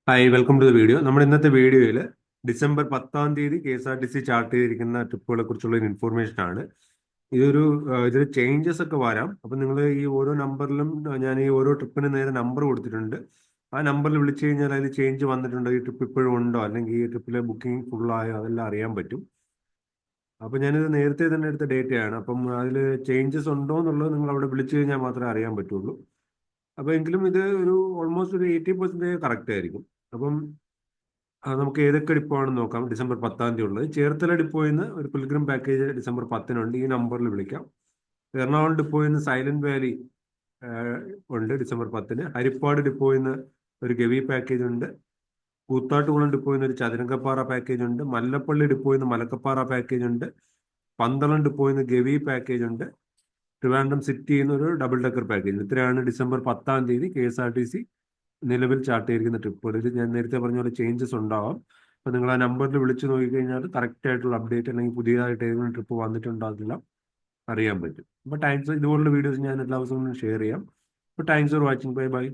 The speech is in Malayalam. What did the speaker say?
Hi welcome to the video. നമ്മുടെ ഇന്നത്തെ വീഡിയോയിൽ December 10 K S R T C chart ചെയ്തിരിക്കുന്ന ട്രിപ്പുകളെ കുറിച്ചുള്ള ഒരു ഇൻഫോർമേഷൻ ആണ്. ഇതിൽ ചേഞ്ചസ് ഒക്കെ വരാം. അപ്പം നിങ്ങൾ ഈ ഓരോ നമ്പറിലും ഞാൻ ഈ ഓരോ ട്രിപ്പിന് നേരെ നമ്പർ കൊടുത്തിട്ടുണ്ട്. ആ നമ്പറിൽ വിളിച്ചു കഴിഞ്ഞാൽ അതിൽ ചേഞ്ച് വന്നിട്ടുണ്ടോ, ഈ ട്രിപ്പ് ഇപ്പോഴും ഉണ്ടോ, അല്ലെങ്കിൽ ഈ ട്രിപ്പിലെ ബുക്കിംഗ് ഫുള്ളായോ, അതെല്ലാം അറിയാൻ പറ്റും. അപ്പം ഞാനിത് നേരത്തെ തന്നെ എടുത്ത ഡേറ്റയാണ്. അപ്പം അതിൽ ചേഞ്ചസ് ഉണ്ടോ എന്നുള്ളത് നിങ്ങൾ അവിടെ വിളിച്ചു കഴിഞ്ഞാൽ മാത്രമേ അറിയാൻ പറ്റുള്ളൂ. അപ്പോൾ എങ്കിലും ഇത് ഓൾമോസ്റ്റ് ഒരു 80% കറക്റ്റ് ആയിരിക്കും. അപ്പം നമുക്ക് ഏതൊക്കെ ഡിപ്പോ ആണെന്ന് നോക്കാം. ഡിസംബർ 10 ഉള്ളത് ചേർത്തല ഡിപ്പോയിൽ നിന്ന് ഒരു പിൽഗ്രിം പാക്കേജ് ഡിസംബർ 10 ഈ നമ്പറിൽ വിളിക്കാം. എറണാകുളം ഡിപ്പോയിൽ നിന്ന് സൈലന്റ് വാലി ഉണ്ട് ഡിസംബർ 10. ഹരിപ്പാട് ഡിപ്പോയിൽ നിന്ന് ഒരു ഗവി പാക്കേജ് ഉണ്ട്. കൂത്താട്ടുകുളം ഡിപ്പോയിൽ നിന്ന് ഒരു ചതുരംഗപ്പാറ പാക്കേജ് ഉണ്ട്. മല്ലപ്പള്ളി ഡിപ്പോയിൽ നിന്ന് മലക്കപ്പാറ പാക്കേജ് ഉണ്ട്. പന്തളം ഡിപ്പോയിൽ നിന്ന് ഗവി പാക്കേജ് ഉണ്ട്. ട്രിവാൻഡ്രം സിറ്റിയിൽ നിന്ന് ഒരു ഡബിൾ ഡെക്കർ പാക്കേജ്. ഇത്രയാണ് December 10 K S R T C നിലവിൽ ചാർട്ട് ചെയ്തിരിക്കുന്ന ട്രിപ്പുകളിൽ. ഞാൻ നേരത്തെ പറഞ്ഞ പോലെ ചേഞ്ചസ് ഉണ്ടാവാം. അപ്പോൾ നിങ്ങൾ ആ നമ്പറിൽ വിളിച്ച് നോക്കിക്കഴിഞ്ഞാൽ കറക്റ്റ് ആയിട്ടുള്ള അപ്ഡേറ്റ് അല്ലെങ്കിൽ പുതിയതായിട്ട് ഏതെങ്കിലും ട്രിപ്പ് വന്നിട്ടുണ്ടോ അറിയാൻ പറ്റും. അപ്പോൾ താങ്ക്സ്. ഇതുപോലുള്ള വീഡിയോസ് ഞാൻ എല്ലാ ദിവസവും ഷെയർ ചെയ്യാം. അപ്പോൾ thanks for watching. Bye bye.